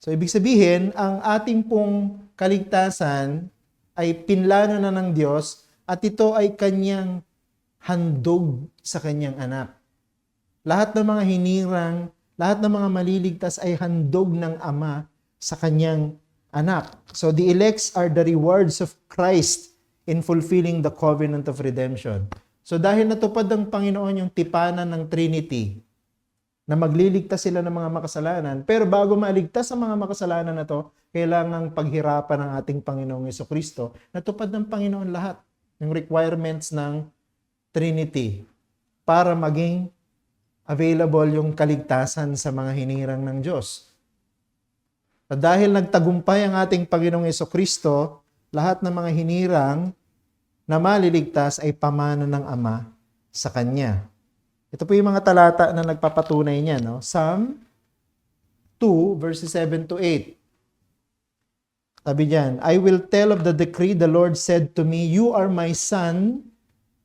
So, ibig sabihin, ang ating pong kaligtasan ay pinlano na ng Diyos at ito ay kanyang handog sa kanyang anak. Lahat ng mga hinirang, lahat ng mga maliligtas ay handog ng Ama sa kanyang anak. So the elects are the rewards of Christ in fulfilling the covenant of redemption. So dahil natupad ng Panginoon yung tipanan ng Trinity, na magliligtas sila ng mga makasalanan, pero bago maligtas ang mga makasalanan na to, kailangang paghirapan ng ating Panginoong Jesucristo, natupad ng Panginoon lahat ng requirements ng Trinity para maging available yung kaligtasan sa mga hinirang ng Diyos. At dahil nagtagumpay ang ating Panginoong Jesucristo, lahat ng mga hinirang na maliligtas ay pamana ng Ama sa Kanya. Ito po yung mga talata na nagpapatunay niya, no? Psalm 2, verses 7 to 8. Sabi diyan, I will tell of the decree the Lord said to me, you are my son,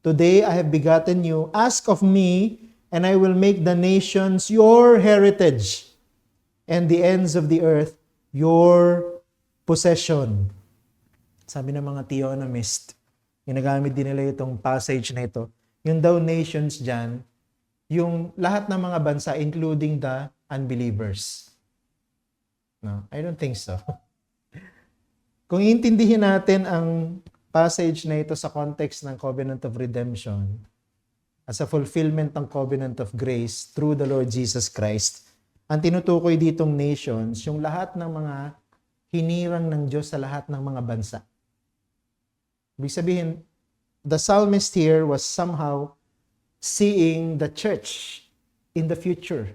today I have begotten you. Ask of me, and I will make the nations your heritage, and the ends of the earth your possession. Sabi ng mga theonomist, ginagamit din nila itong passage na ito. Yung daw nations dyan, yung lahat ng mga bansa, including the unbelievers. No, I don't think so. Kung iintindihin natin ang passage na ito sa context ng Covenant of Redemption, as a fulfillment ng Covenant of Grace through the Lord Jesus Christ, ang tinutukoy ditong nations, yung lahat ng mga hinirang ng Diyos sa lahat ng mga bansa. Ibig sabihin, the psalmist here was somehow seeing the church in the future.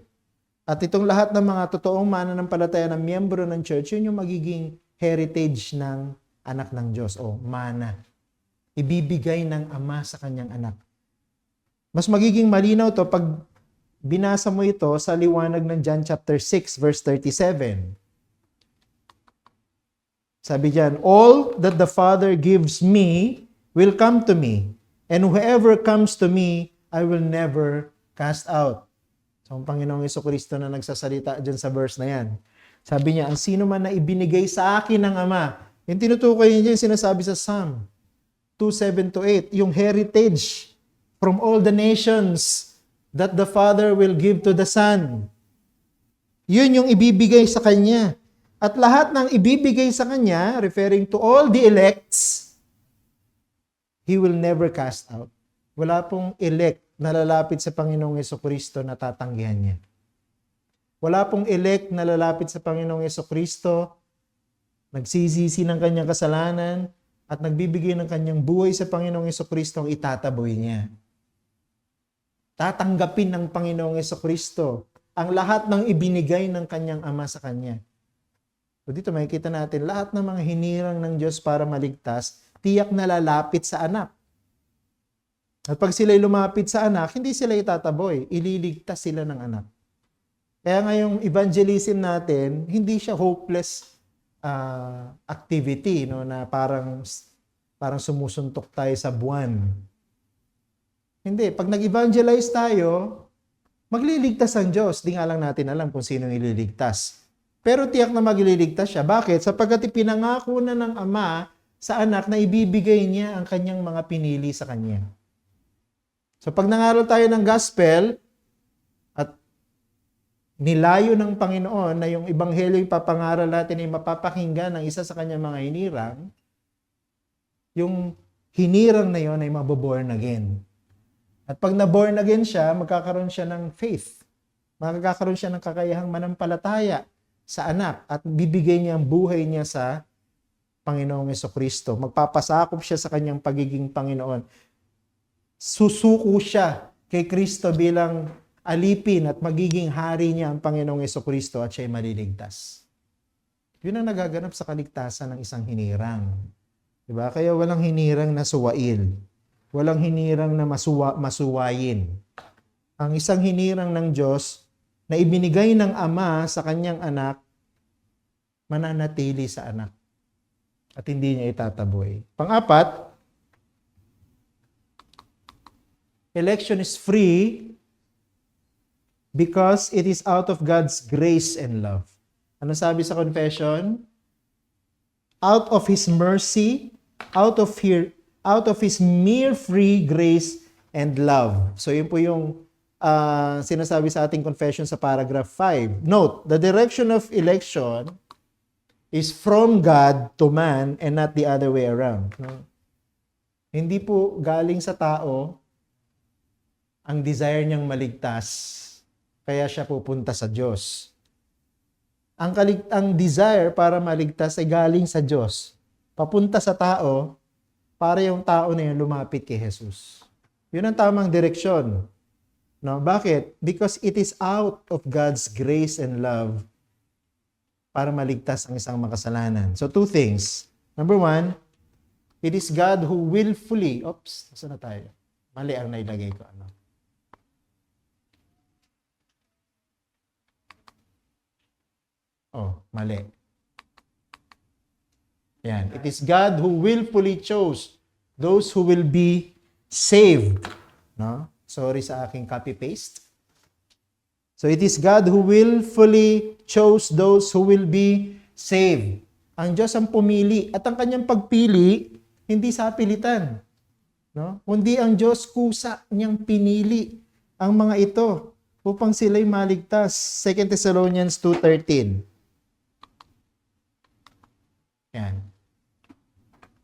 At itong lahat ng mga totoong mananampalataya na miyembro ng church, yun yung magiging heritage ng anak ng Diyos o mana. Ibibigay ng Ama sa kanyang anak. Mas magiging malinaw to pag binasa mo ito sa liwanag ng John chapter 6 verse 37. Sabi diyan, all that the Father gives me will come to me, and whoever comes to me, I will never cast out. So, ang Panginoong Jesucristo na nagsasalita diyan sa verse na yan. Sabi niya, ang sino man na ibinigay sa akin ng Ama, yung tinutukoy niya yung sinasabi sa Psalm 2:7-8, yung heritage from all the nations that the Father will give to the Son. Yun yung ibibigay sa Kanya. At lahat ng ibibigay sa Kanya, referring to all the elects, He will never cast out. Wala pong elect na lalapit sa Panginoong Jesucristo na tatanggihan niya. Wala pong elect na lalapit sa Panginoong Jesucristo, nagsisisi ng kanyang kasalanan, at nagbibigay ng kanyang buhay sa Panginoong Jesucristo ang itataboy niya. Tatanggapin ng Panginoong Jesucristo ang lahat ng ibinigay ng kanyang Ama sa kanya. So dito makikita natin, lahat ng mga hinirang ng Diyos para maligtas, tiyak na lalapit sa anak. At pag sila'y lumapit sa anak, hindi sila itataboy, ililigtas sila ng anak. Kaya ngayong evangelism natin, hindi siya hopeless activity, no, na parang sumusuntok tayo sa buwan. Hindi, pag nag-evangelize tayo, magliligtas ang Diyos. Di nga lang natin alam kung sino ililigtas. Pero tiyak na magliligtas siya. Bakit? Sapagkat ipinangako na ng Ama sa anak na ibibigay niya ang kanyang mga pinili sa kanya. So pag nangaral tayo ng gospel, at nilayo ng Panginoon na yung ebanghelyo yung papangaral natin ay mapapakinggan ng isa sa kanyang mga hinirang, yung hinirang na yon ay maboborn again. At pag na-born again siya, magkakaroon siya ng faith. Magkakaroon siya ng kakayahang manampalataya sa anak at bibigay niya ang buhay niya sa Panginoong Jesucristo. Magpapasakop siya sa kanyang pagiging Panginoon. Susuko siya kay Kristo bilang alipin at magiging hari niya ang Panginoong Jesucristo at siya'y maliligtas. Yun ang nagaganap sa kaligtasan ng isang hinirang. Diba? Kaya walang hinirang na suwail. Walang hinirang na masuwayin. Ang isang hinirang ng Diyos na ibinigay ng Ama sa kanyang anak, mananatili sa anak. At hindi niya itataboy. Pang-apat, election is free because it is out of God's grace and love. Ano sabi sa confession? Out of His mercy, out of His mere free grace and love. So yun po yung sinasabi sa ating confession sa paragraph 5. Note, the direction of election is from God to man and not the other way around. No? Hindi po galing sa tao ang desire niyang maligtas, kaya siya pupunta sa Diyos. Ang desire para maligtas ay galing sa Diyos. Papunta sa tao para yung tao na yun lumapit kay Jesus. Yun ang tamang direksyon. No, bakit? Because it is out of God's grace and love para maligtas ang isang makasalanan. So two things. Number one, it is God who willfully, saan na tayo? Mali ang nailagay ko. Oh, mali. Yan. It is God who willfully chose those who will be saved. No? Sorry sa aking copy-paste. So it is God who willfully chose those who will be saved. Ang Diyos ang pumili at ang kanyang pagpili hindi sa pilitan. No? Kundi ang Diyos kusa niyang pinili ang mga ito upang sila'y maligtas. 2 Thessalonians 2:13. Yan.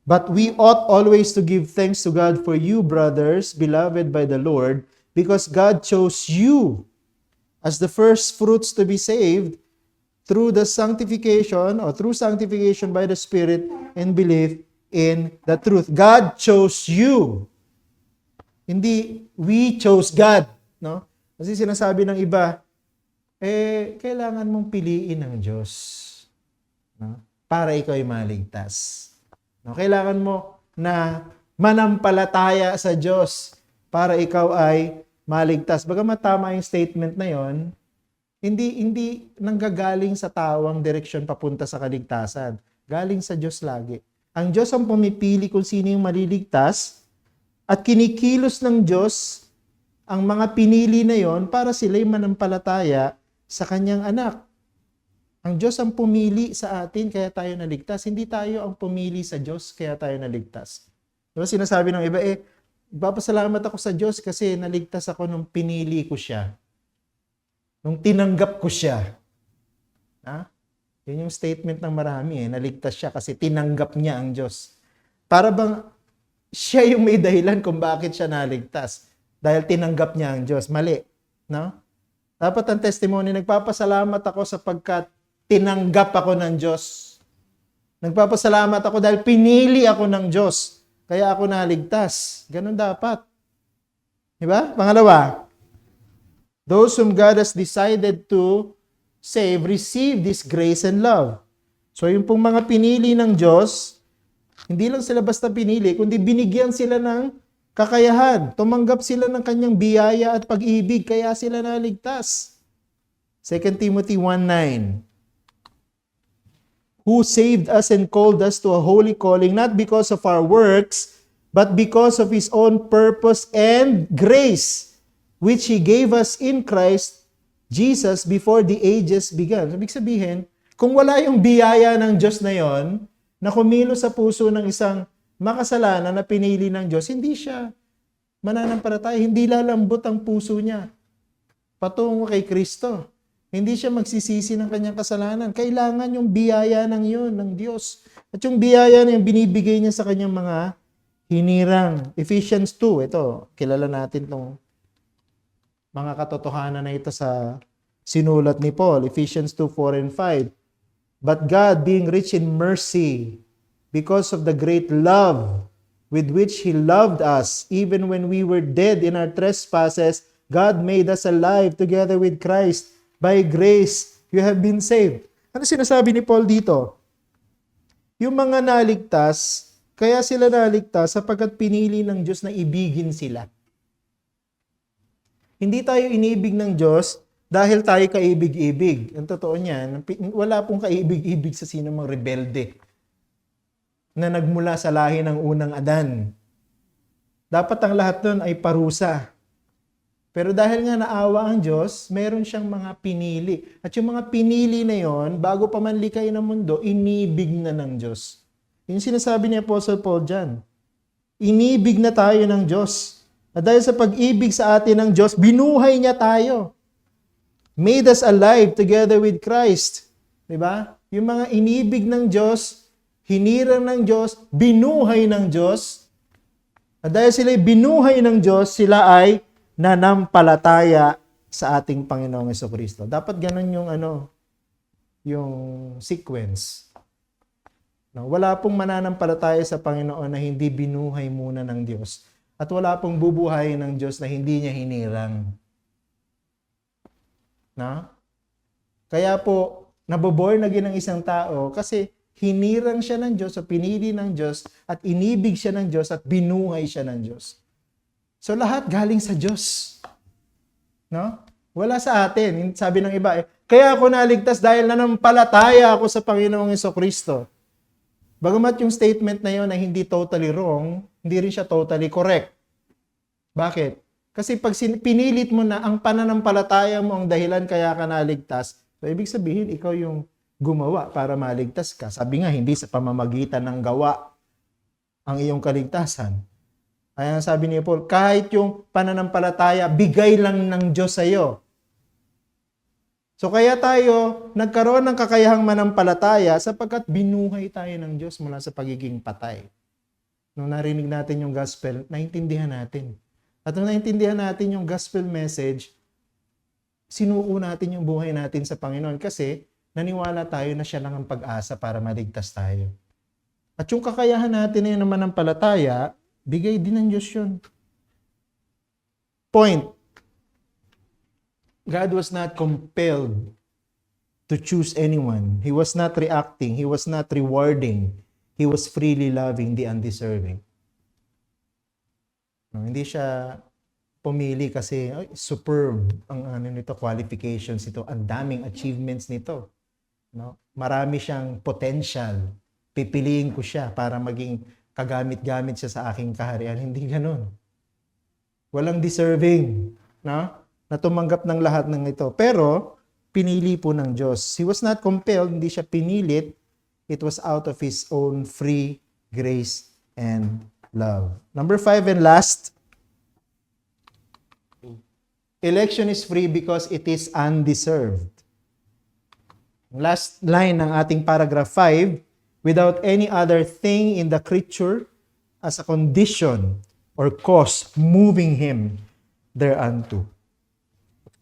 But we ought always to give thanks to God for you, brothers, beloved by the Lord, because God chose you as the first fruits to be saved through sanctification by the Spirit and belief in the truth. God chose you. Hindi we chose God, no? Kasi sinasabi ng iba, kailangan mong piliin ng Diyos, no? Para ikaw ay maligtas. No, kailangan mo na manampalataya sa Diyos para ikaw ay maligtas. Bagamat tama yung statement na yon, hindi nanggagaling sa tao ang direksyon papunta sa kaligtasan. Galing sa Diyos lagi. Ang Diyos ang pumipili kung sino yung maliligtas at kinikilos ng Diyos ang mga pinili na yon para sila'y manampalataya sa kanyang anak. Ang Diyos ang pumili sa atin kaya tayo naligtas. Hindi tayo ang pumili sa Diyos kaya tayo naligtas. Diba sinasabi ng iba, ipapasalamat ako sa Diyos kasi naligtas ako nung pinili ko siya. Nung tinanggap ko siya. Ha? Yun yung statement ng marami. Naligtas siya kasi tinanggap niya ang Diyos. Para bang siya yung may dahilan kung bakit siya naligtas. Dahil tinanggap niya ang Diyos. Mali. No? Dapat ang testimony, nagpapasalamat ako sapagkat tinanggap ako ng Diyos. Nagpapasalamat ako dahil pinili ako ng Diyos. Kaya ako naligtas. Ganun dapat. Diba? Pangalawa, those whom God has decided to save, receive this grace and love. So yung pong mga pinili ng Diyos, hindi lang sila basta pinili, kundi binigyan sila ng kakayahan. Tumanggap sila ng kanyang biyaya at pag-ibig, kaya sila naligtas. 2 Timothy 1:9. Who saved us and called us to a holy calling, not because of our works, but because of His own purpose and grace, which He gave us in Christ Jesus before the ages began. Ibig sabihin, kung wala yung biyaya ng Diyos na yon, na kumilos sa puso ng isang makasalanan na pinili ng Diyos, hindi siya mananampalataya, hindi lalambot ang puso niya patungo kay Kristo. Hindi siya magsisisi ng kanyang kasalanan. Kailangan yung biyaya ng yun, ng Diyos. At yung biyaya na yung binibigay niya sa kanyang mga hinirang. Ephesians 2, ito, kilala natin itong mga katotohanan na ito sa sinulat ni Paul. Ephesians 2:4 and 5. But God, being rich in mercy, because of the great love with which He loved us, even when we were dead in our trespasses, God made us alive together with Christ. By grace, you have been saved. Ano sinasabi ni Paul dito? Yung mga naligtas, kaya sila naligtas sapagkat pinili ng Diyos na ibigin sila. Hindi tayo inibig ng Diyos dahil tayo kaibig-ibig. Ang totoo niyan, wala pong kaibig-ibig sa sinumang rebelde na nagmula sa lahi ng unang Adan. Dapat ang lahat nun ay parusa. Pero dahil nga naawa ang Diyos, meron siyang mga pinili. At yung mga pinili na yon, bago pa man likay ng mundo, inibig na ng Diyos. Yung sinasabi ni Apostle Paul dyan. Inibig na tayo ng Diyos. At dahil sa pag-ibig sa atin ng Diyos, binuhay niya tayo. Made us alive together with Christ. Diba? Yung mga inibig ng Diyos, hinirang ng Diyos, binuhay ng Diyos. At dahil sila binuhay ng Diyos, sila ay nanampalataya sa ating Panginoong Jesucristo. Dapat ganun yung sequence. No, wala pong mananampalataya sa Panginoon na hindi binuhay muna ng Diyos. At wala pong bubuhay ng Diyos na hindi niya hinirang. No? Kaya po, naboborn again ang isang tao kasi hinirang siya ng Diyos o pinili ng Diyos at inibig siya ng Diyos at binuhay siya ng Diyos. So lahat galing sa Diyos. No? Wala sa atin. Sabi ng iba, kaya ako naligtas dahil nanampalataya ako sa Panginoong Jesucristo. Bagamat yung statement na yun ay hindi totally wrong, hindi rin siya totally correct. Bakit? Kasi pag pinilit mo na ang pananampalataya mo ang dahilan kaya ka naligtas, so ibig sabihin ikaw yung gumawa para maligtas ka. Sabi nga, hindi sa pamamagitan ng gawa ang iyong kaligtasan. Kaya sabi ni Paul, kahit yung pananampalataya, bigay lang ng Diyos sa iyo. So kaya tayo nagkaroon ng kakayahang manampalataya sapagkat binuhay tayo ng Diyos mula sa pagiging patay. Nung narinig natin yung gospel, naintindihan natin. At nung naintindihan natin yung gospel message, sinuko natin yung buhay natin sa Panginoon kasi naniwala tayo na siya lang ang pag-asa para maligtas tayo. At yung kakayahan natin na yun naman ng palataya, bigay din ng Diyos yun. Point. God was not compelled to choose anyone. He was not reacting. He was not rewarding. He was freely loving the undeserving. No, hindi siya pumili kasi superb ang nito, qualifications nito, ang daming achievements nito. No? Marami siyang potential. Pipiliin ko siya para maging kagamit-gamit siya sa aking kaharian. Hindi ganoon. Walang deserving, no? Na tumanggap ng lahat ng ito. Pero, pinili po ng Diyos. He was not compelled, hindi siya pinilit. It was out of His own free grace and love. Number 5 and last, election is free because it is undeserved. Last line ng ating paragraph 5, without any other thing in the creature as a condition or cause moving him thereunto.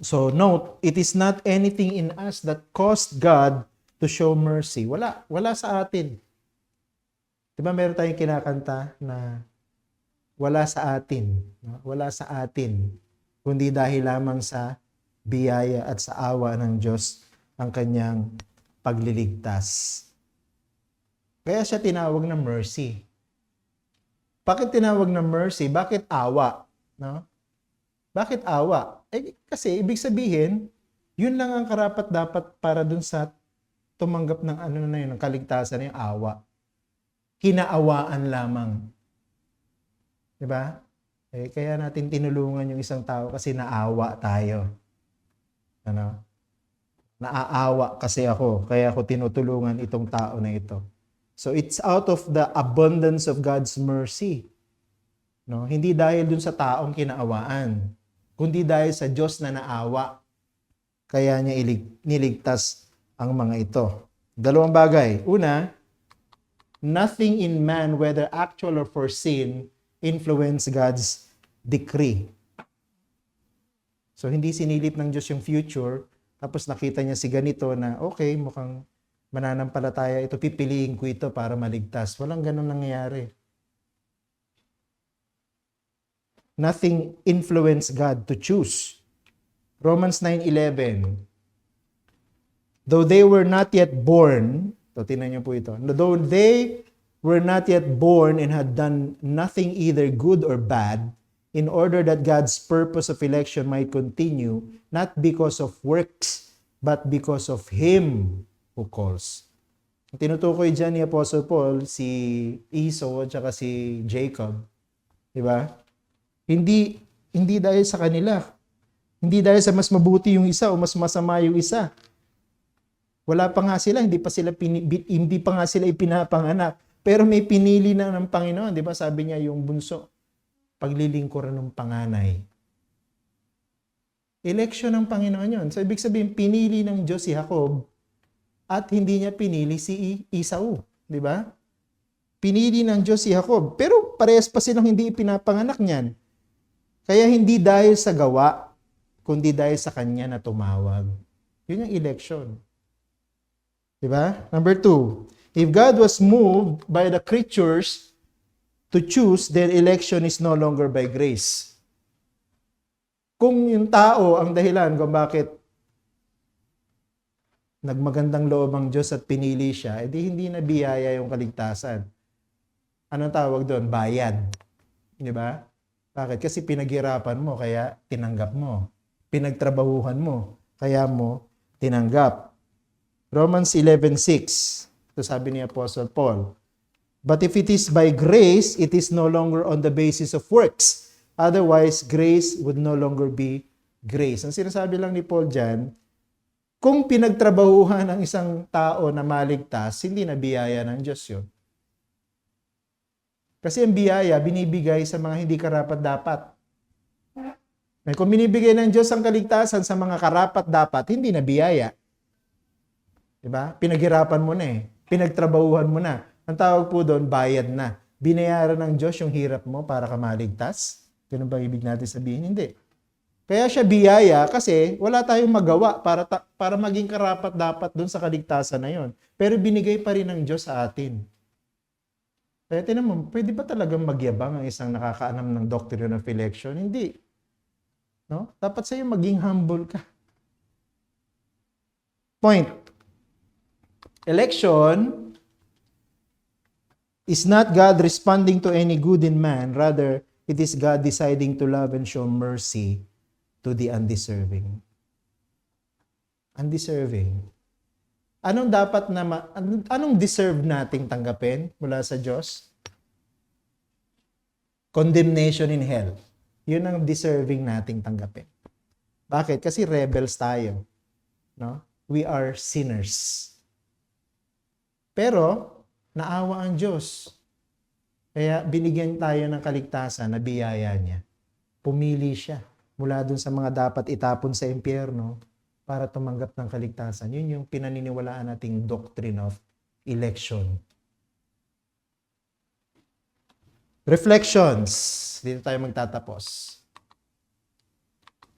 So note, it is not anything in us that caused God to show mercy. Wala sa atin. Diba meron tayong kinakanta na wala sa atin. No? Wala sa atin. Kundi dahil lamang sa biyaya at sa awa ng Diyos ang kanyang pagliligtas. Kaya siya tinawag na mercy. Bakit tinawag na mercy? Bakit awa? No? Bakit awa? Kasi ibig sabihin, yun lang ang karapat-dapat para dun sa tumanggap ng ng kaligtasan, yung awa. Kinaawaan lamang. Diba? Kaya natin tinulungan yung isang tao kasi naawa tayo. Ano? Naaawa kasi ako, kaya ako tinutulungan itong tao na ito. So it's out of the abundance of God's mercy. No? Hindi dahil dun sa taong kinaawaan, kundi dahil sa Diyos na naawa, kaya niya niligtas ang mga ito. Dalawang bagay. Una, nothing in man, whether actual or foreseen, influence God's decree. So, hindi sinilip ng Diyos yung future, tapos nakita niya si ganito na, okay, mukhang mananampalataya ito, pipiliin ko ito para maligtas. Walang ganun nangyayari. Nothing influenced God to choose. Romans 9:11. Though they were not yet born, tingnan niyo po ito. Though they were not yet born and had done nothing either good or bad, in order that God's purpose of election might continue, not because of works, but because of Him who calls. Tinutukoy dyan ni Apostle Paul si Esau at saka si Jacob. Diba? Hindi dahil sa kanila. Hindi dahil sa mas mabuti yung isa o mas masama yung isa. Wala pa nga sila, hindi pa nga sila ipinapanganak. Pero may pinili na ng Panginoon, 'di ba? Sabi niya yung bunso, paglilingkuran ng panganay. Election ng Panginoon 'yon. So ibig sabihin pinili ng Diyos si Jacob at hindi niya pinili si Esau, 'di ba? Pinili ng Diyos si Jacob, pero parehas pa silang hindi ipinapanganak niyan. Kaya hindi dahil sa gawa, kundi dahil sa kanya na tumawag. Yun yung election. Diba? Number 2, if God was moved by the creatures to choose, then election is no longer by grace. Kung yung tao ang dahilan kung bakit nagmagandang loob ang Diyos at pinili siya, edi hindi na biyaya yung kaligtasan. Anong tawag doon? Bayad. Diba? Bakit? Kasi pinaghirapan mo, kaya tinanggap mo. Pinagtrabahuhan mo. Kaya mo tinanggap. Romans 11:6. Ito sabi ni Apostle Paul. But if it is by grace, it is no longer on the basis of works. Otherwise, grace would no longer be grace. Ang sinasabi lang ni Paul dyan, kung pinagtrabahuhan ng isang tao na maligtas, hindi na biyaya ng Diyos yun. Kasi ang biyaya, binibigay sa mga hindi karapat-dapat. Kung binibigay ng Diyos ang kaligtasan sa mga karapat-dapat, hindi na biyaya. Diba? Pinaghirapan mo na eh. Pinagtrabahuhan mo na. Ang tawag po doon, bayad na. Binayaran ng Diyos yung hirap mo para ka maligtas. Ganun ba ibig natin sabihin? Hindi. Kaya siya biyaya kasi wala tayong magawa para maging karapat-dapat doon sa kaligtasan na yon. Pero binigay pa rin ng Diyos sa atin. Kaya tinan mo, pwede ba talagang magyabang ang isang nakakaanam ng doctrine of election? Hindi. No? Dapat sa'yo maging humble ka. Point. Election is not God responding to any good in man. Rather, it is God deciding to love and show mercy to the undeserving. Undeserving. Anong deserve nating tanggapin mula sa Diyos? Condemnation in hell. Yun ang deserving nating tanggapin. Bakit? Kasi rebels tayo. No? We are sinners. Pero, naawa ang Diyos. Kaya binigyan tayo ng kaligtasan na biyaya niya. Pumili siya mula dun sa mga dapat itapon sa impyerno para tumanggap ng kaligtasan. Yun yung pinaniniwalaan nating doctrine of election. Reflections. Dito tayo magtatapos.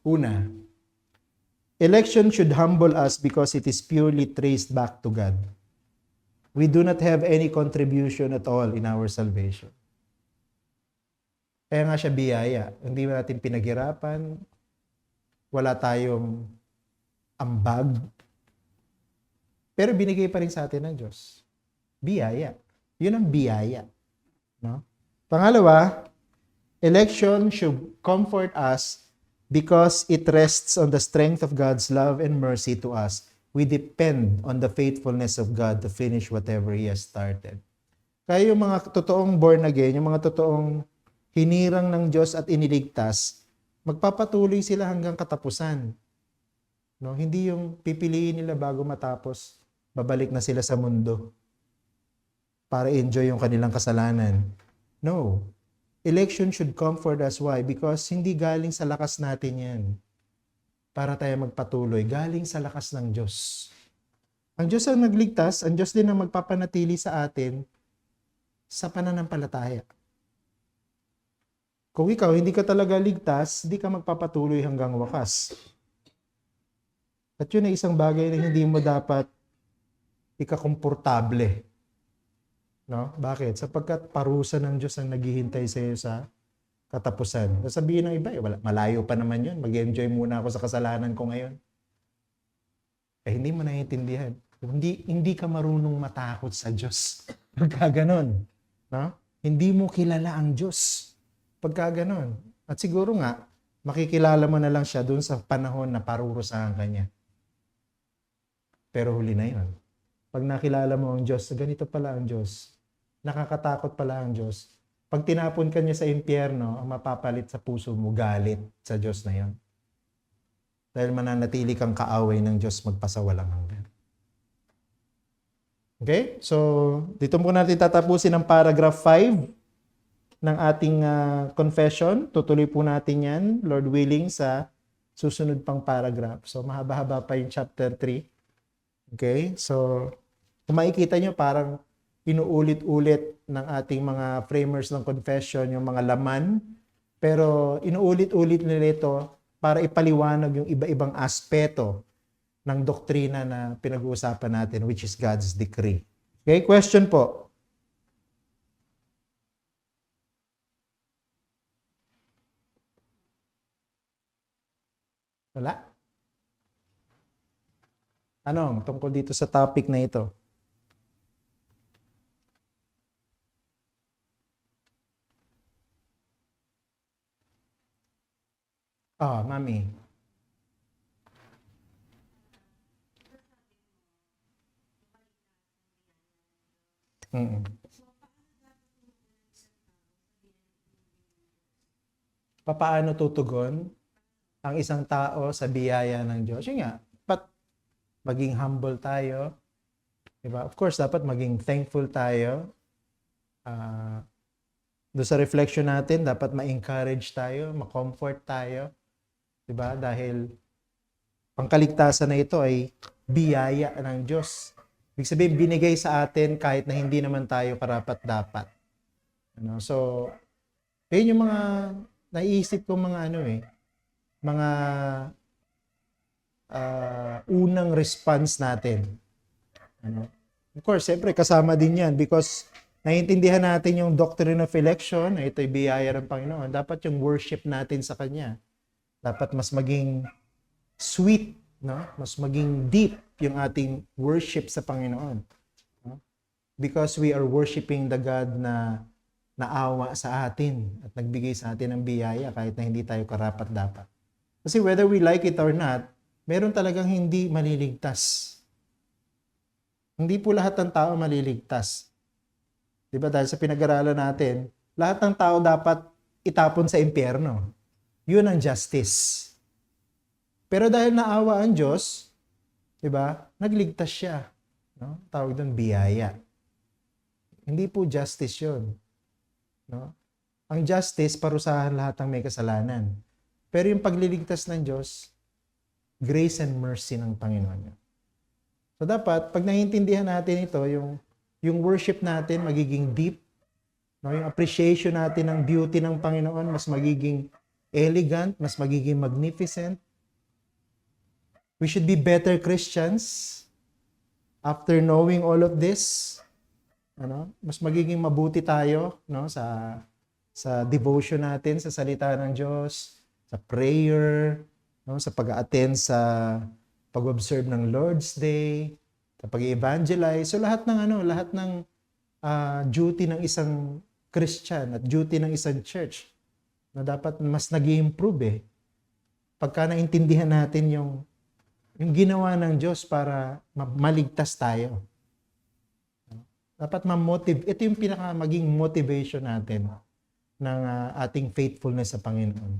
Una, election should humble us because it is purely traced back to God. We do not have any contribution at all in our salvation. Kaya nga siya biyaya. Hindi natin pinaghirapan. Wala tayong ambag. Pero binigay pa rin sa atin ng Diyos. Biyaya. Yun ang biyaya. No? Pangalawa, election should comfort us because it rests on the strength of God's love and mercy to us. We depend on the faithfulness of God to finish whatever He has started. Kaya yung mga totoong born again, yung mga totoong hinirang ng Diyos at iniligtas, magpapatuloy sila hanggang katapusan. No, hindi yung pipiliin nila bago matapos, babalik na sila sa mundo para enjoy yung kanilang kasalanan. No. Election should comfort us. Why? Because hindi galing sa lakas natin yan para tayo magpatuloy. Galing sa lakas ng Diyos. Ang Diyos ang nagligtas, ang Diyos din ang magpapanatili sa atin sa pananampalataya. Kung ikaw hindi ka talaga ligtas, hindi ka magpapatuloy hanggang wakas. At yun ay isang bagay na hindi mo dapat ikakomportable. No? Bakit? Sapagkat parusa ng Diyos ang naghihintay sa iyo sa katapusan. Sasabihin ng iba, malayo pa naman yun. Mag-enjoy muna ako sa kasalanan ko ngayon. Hindi mo naiintindihan. Hindi ka marunong matakot sa Diyos. Pagka ganon. No? Hindi mo kilala ang Diyos. Pagka ganon. At siguro nga, makikilala mo na lang siya dun sa panahon na parurusahan ka niya. Pero huli na yun. Pag nakilala mo ang Diyos, ganito pala ang Diyos. Nakakatakot pala ang Diyos. Pag tinapon ka niya sa impyerno, ang mapapalit sa puso mo, galit sa Diyos na yun. Dahil mananatili kang kaaway ng Diyos magpasawalang hanggan. Okay? So, dito po natin tatapusin ang paragraph 5 ng ating confession. Tutuloy po natin yan, Lord willing, sa susunod pang paragraph. So, mahaba-haba pa yung chapter 3. Okay? So, kung makikita nyo, parang inuulit-ulit ng ating mga framers ng confession yung mga laman. Pero inuulit-ulit nila ito para ipaliwanag yung iba-ibang aspeto ng doktrina na pinag-uusapan natin, which is God's decree. Okay? Question po. Wala? Anong tungkol dito sa topic na ito? Mami. Mm. Papaano tutugon ang isang tao sa biyaya ng Diyos? Yun nga, dapat maging humble tayo. Diba? Of course, dapat maging thankful tayo. Doon sa reflection natin, dapat ma-encourage tayo, ma-comfort tayo. Diba? Dahil ang kaligtasan na ito ay biyaya ng Diyos. Ibig sabihin, binigay sa atin kahit na hindi naman tayo karapat-dapat. So, yun yung mga naiisip ko mga mga unang response natin. Of course, siyempre kasama din yan because naiintindihan natin yung doctrine of election, na ito'y biyaya ng Panginoon. Dapat yung worship natin sa Kanya, dapat mas maging sweet, no? Mas maging deep yung ating worship sa Panginoon. No? Because we are worshiping the God na naawa sa atin at nagbigay sa atin ng biyaya kahit na hindi tayo karapat-dapat. Kasi whether we like it or not, meron talagang hindi maliligtas. Hindi po lahat ng tao maliligtas. Diba? Dahil sa pinag-aralan natin, lahat ng tao dapat itapon sa impyerno. Yun ang justice. Pero dahil naawa ang Diyos, diba? Nagligtas siya. No? Tawag doon biyaya. Hindi po justice yun. No? Ang justice, parusahan lahat ng may kasalanan. Pero yung pagliligtas ng Diyos, grace and mercy ng Panginoon. So dapat, pag naiintindihan natin ito, yung worship natin magiging deep, no? Yung appreciation natin ng beauty ng Panginoon, mas magiging elegant, mas magiging magnificent. We should be better Christians after knowing all of this. Mas magiging mabuti tayo, no, sa devotion natin sa salita ng Diyos, sa prayer, no, sa pag-attend sa pag-observe ng Lord's Day, sa pag-evangelize. So lahat ng duty ng isang Christian at duty ng isang church na dapat mas nag-i-improve pagka naintindihan natin yung ginawa ng Diyos para maligtas tayo. Dapat ito yung maging motivation natin ng ating faithfulness sa Panginoon.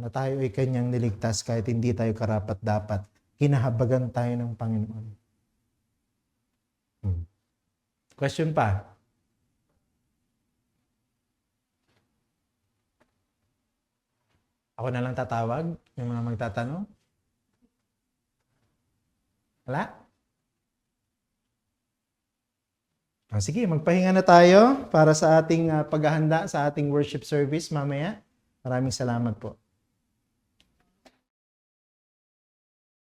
Na tayo ay Kanyang niligtas kahit hindi tayo karapat-dapat. Kinahabagan tayo ng Panginoon. Question pa? Ako na lang tatawag? Yung mga magtatanong? Wala? Sige, magpahinga na tayo para sa ating paghahanda sa ating worship service mamaya. Maraming salamat po.